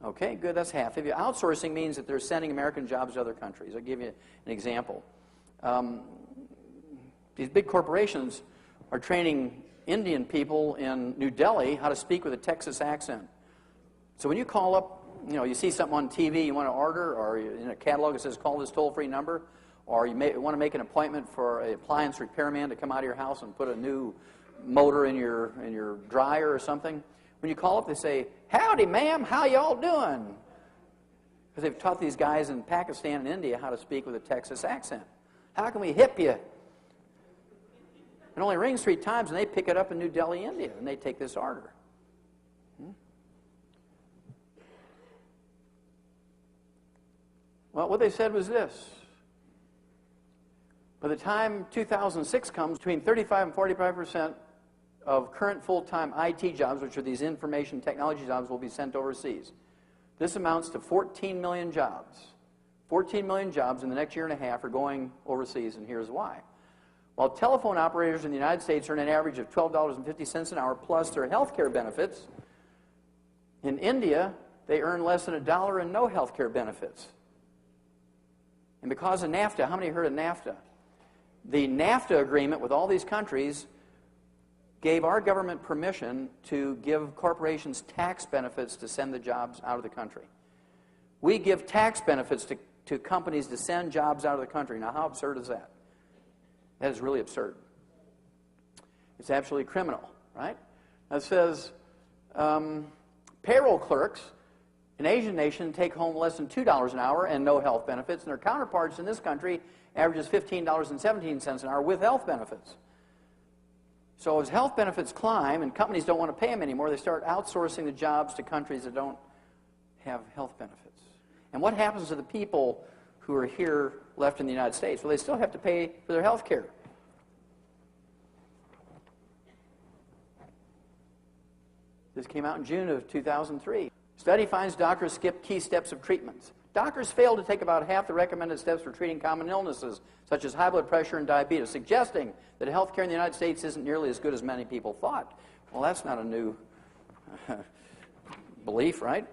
Okay, good, that's half of you. Outsourcing means that they're sending American jobs to other countries. I'll give you an example. These big corporations are training Indian people in New Delhi how to speak with a Texas accent. So when you call up, you see something on TV you want to order, or in a catalog it says call this toll-free number, or you want to make an appointment for an appliance repairman to come out of your house and put a new motor in your dryer or something. When you call up, they say, "Howdy, ma'am, how y'all doing?" Because they've taught these guys in Pakistan and India how to speak with a Texas accent. "How can we hip you?" It only rings 3 times, and they pick it up in New Delhi, India, and they take this order. Well, what they said was this. By the time 2006 comes, between 35 and 45% of current full-time IT jobs, which are these information technology jobs, will be sent overseas. This amounts to 14 million jobs. 14 million jobs in the next year and a half are going overseas, and here's why. While telephone operators in the United States earn an average of $12.50 an hour plus their health care benefits, in India, they earn less than $1 and no health care benefits. And because of NAFTA, how many heard of NAFTA? The NAFTA agreement with all these countries gave our government permission to give corporations tax benefits to send the jobs out of the country. We give tax benefits to companies to send jobs out of the country. Now, how absurd is that? That is really absurd. It's absolutely criminal, right? Now it says payroll clerks in Asian nation take home less than $2 an hour and no health benefits, and their counterparts in this country averages $15.17 an hour with health benefits. So as health benefits climb and companies don't want to pay them anymore, they start outsourcing the jobs to countries that don't have health benefits. And what happens to the people who are here left in the United States? Well, they still have to pay for their health care. This came out in June of 2003. Study finds doctors skip key steps of treatments. Doctors fail to take about half the recommended steps for treating common illnesses, such as high blood pressure and diabetes, suggesting that health care in the United States isn't nearly as good as many people thought. Well, that's not a new belief, right?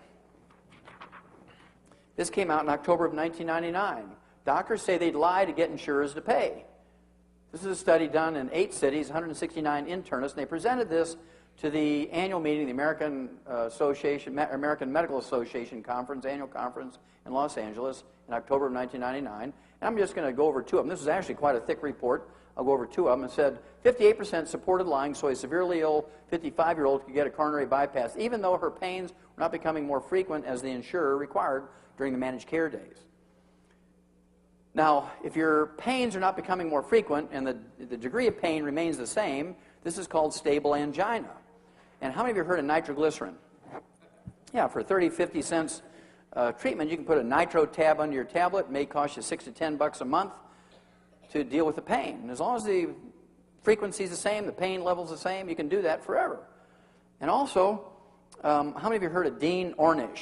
This came out in October of 1999. Doctors say they'd lie to get insurers to pay. This is a study done in 8 cities, 169 internists, and they presented this to the annual meeting of the American Medical Association conference, annual conference in Los Angeles in October of 1999. And I'm just going to go over 2 of them. This is actually quite a thick report. I'll go over 2 of them. It said 58% supported lying so a severely ill 55-year-old could get a coronary bypass, even though her pains were not becoming more frequent as the insurer required during the managed care days. Now, if your pains are not becoming more frequent and the degree of pain remains the same, this is called stable angina. And how many of you heard of nitroglycerin? Yeah, for 30, 50 cents treatment, you can put a nitro tab under your tablet. It may cost you $6 to $10 a month to deal with the pain. And as long as the frequency is the same, the pain level is the same, you can do that forever. And also, how many of you heard of Dean Ornish?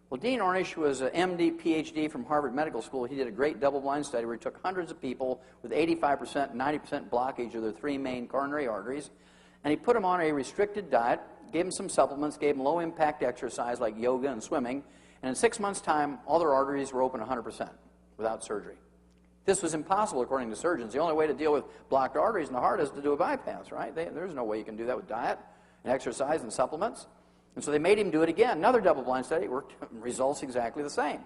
Well, Dean Ornish was an MD, PhD from Harvard Medical School. He did a great double-blind study where he took hundreds of people with 85%, 90% blockage of their 3 main coronary arteries, and he put them on a restricted diet, gave them some supplements, gave them low-impact exercise like yoga and swimming, and in 6 months' time, all their arteries were open 100% without surgery. This was impossible according to surgeons. The only way to deal with blocked arteries in the heart is to do a bypass, right? There's no way you can do that with diet and exercise and supplements. And so they made him do it again. Another double-blind study worked, results exactly the same.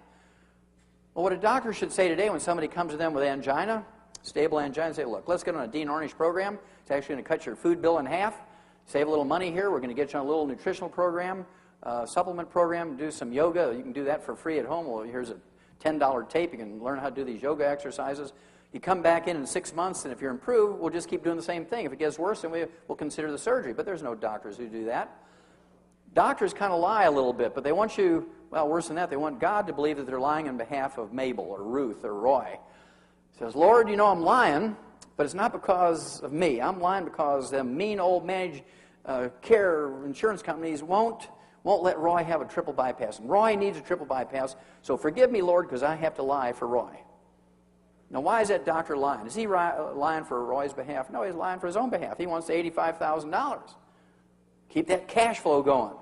Well, what a doctor should say today when somebody comes to them with angina, stable angina, say, look, let's get on a Dean Ornish program. It's actually going to cut your food bill in half. Save a little money here. We're going to get you on a little nutritional program, supplement program, do some yoga. You can do that for free at home. Well, here's a $10 tape. You can learn how to do these yoga exercises. You come back in 6 months, and if you're improved, we'll just keep doing the same thing. If it gets worse, then we'll consider the surgery. But there's no doctors who do that. Doctors kind of lie a little bit, but they want you, well, worse than that, they want God to believe that they're lying on behalf of Mabel or Ruth or Roy. He says, Lord, you know I'm lying, but it's not because of me. I'm lying because the mean old managed care insurance companies won't let Roy have a triple bypass. And Roy needs a triple bypass, so forgive me, Lord, because I have to lie for Roy. Now, why is that doctor lying? Is he lying for Roy's behalf? No, he's lying for his own behalf. He wants the $85,000. Keep that cash flow going.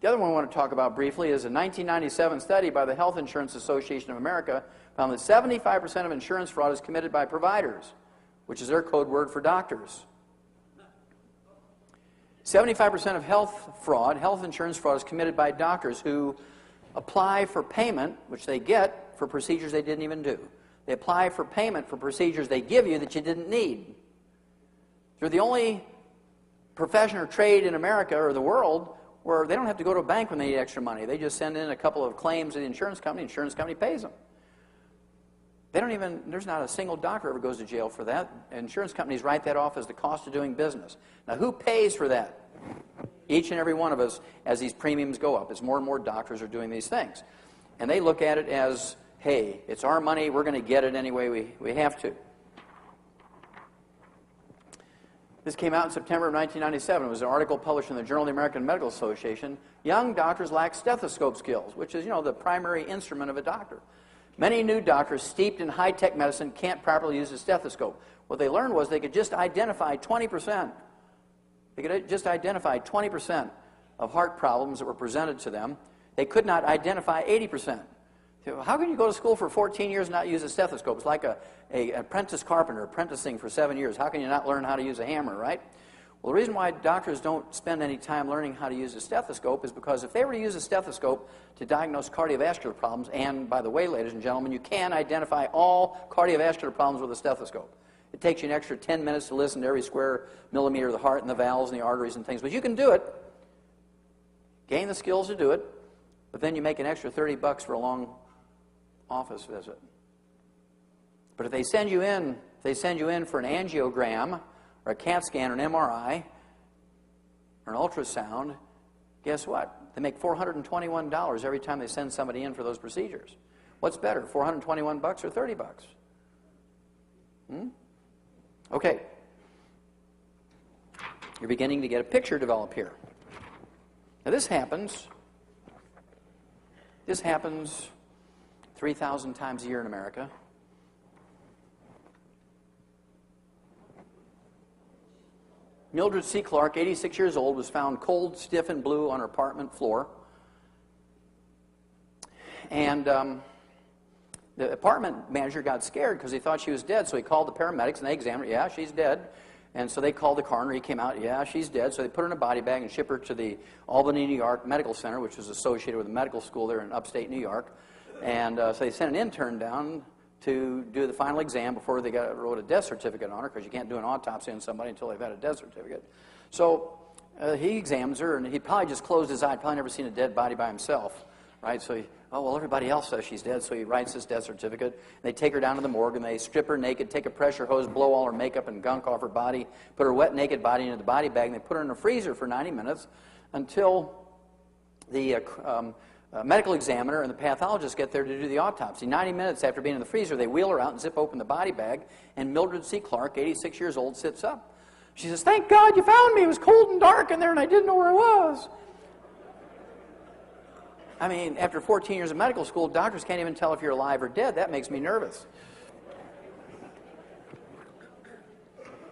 The other one I want to talk about briefly is a 1997 study by the Health Insurance Association of America found that 75% of insurance fraud is committed by providers, which is their code word for doctors. 75% of health insurance fraud is committed by doctors who apply for payment, which they get for procedures they didn't even do. They apply for payment for procedures they give you that you didn't need. They're the only profession or trade in America or the world where they don't have to go to a bank when they need extra money. They just send in a couple of claims to the insurance company pays them. There's not a single doctor ever goes to jail for that. Insurance companies write that off as the cost of doing business. Now, who pays for that? Each and every one of us as these premiums go up, as more and more doctors are doing these things. And they look at it as, hey, it's our money, we're going to get it anyway we have to. This came out in September of 1997. It was an article published in the Journal of the American Medical Association. Young doctors lack stethoscope skills, which is, the primary instrument of a doctor. Many new doctors steeped in high-tech medicine can't properly use a stethoscope. What they learned was they could just identify 20%. They could just identify 20% of heart problems that were presented to them. They could not identify 80%. How can you go to school for 14 years and not use a stethoscope? It's like an apprentice carpenter apprenticing for 7 years. How can you not learn how to use a hammer, right? Well, the reason why doctors don't spend any time learning how to use a stethoscope is because if they were to use a stethoscope to diagnose cardiovascular problems, and by the way, ladies and gentlemen, you can identify all cardiovascular problems with a stethoscope. It takes you an extra 10 minutes to listen to every square millimeter of the heart and the valves and the arteries and things, but you can do it. Gain the skills to do it, but then you make an extra $30 for a long office visit. But if they send you in for an angiogram or a CAT scan or an MRI or an ultrasound, guess what? They make $421 every time they send somebody in for those procedures. What's better, $421 or $30? Okay. You're beginning to get a picture develop here. Now this happens 3,000 times a year in America. Mildred C. Clark, 86 years old, was found cold, stiff, and blue on her apartment floor. And the apartment manager got scared because he thought she was dead, so he called the paramedics, and they examined her. Yeah, she's dead. And so they called the coroner. He came out. Yeah, she's dead. So they put her in a body bag and shipped her to the Albany, New York Medical Center, which was associated with a medical school there in upstate New York. And so they sent an intern down to do the final exam before they wrote a death certificate on her, because you can't do an autopsy on somebody until they've had a death certificate. So he examines her, and he probably just closed his eye. He'd probably never seen a dead body by himself, right? So well, everybody else says she's dead, so he writes this death certificate. And they take her down to the morgue, and they strip her naked, take a pressure hose, blow all her makeup and gunk off her body, put her wet, naked body into the body bag, and they put her in a freezer for 90 minutes until the medical examiner and the pathologist get there to do the autopsy. 90 minutes after being in the freezer, they wheel her out and zip open the body bag, and Mildred C. Clark, 86 years old, sits up. She says, "Thank God you found me. It was cold and dark in there, and I didn't know where I was." I mean, after 14 years of medical school, doctors can't even tell if you're alive or dead. That makes me nervous.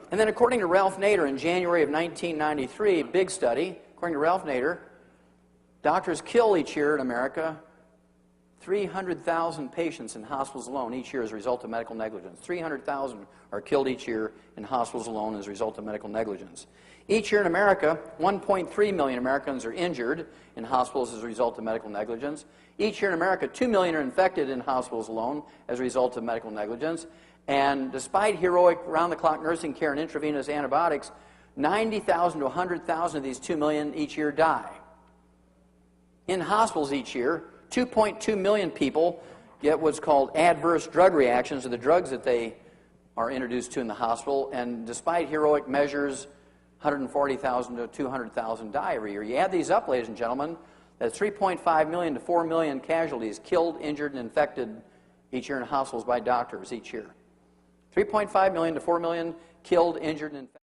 And then according to Ralph Nader in January of 1993, big study, according to Ralph Nader, doctors kill each year in America 300,000 patients in hospitals alone each year as a result of medical negligence. 300,000 are killed each year in hospitals alone as a result of medical negligence. Each year in America, 1.3 million Americans are injured in hospitals as a result of medical negligence. Each year in America, 2 million are infected in hospitals alone as a result of medical negligence. And despite heroic round-the-clock nursing care and intravenous antibiotics, 90,000 to 100,000 of these 2 million each year die. In hospitals each year, 2.2 million people get what's called adverse drug reactions to the drugs that they are introduced to in the hospital, and despite heroic measures, 140,000 to 200,000 die every year. You add these up, ladies and gentlemen, that's 3.5 million to 4 million casualties killed, injured, and infected each year in hospitals by doctors each year. 3.5 million to 4 million killed, injured, and infected.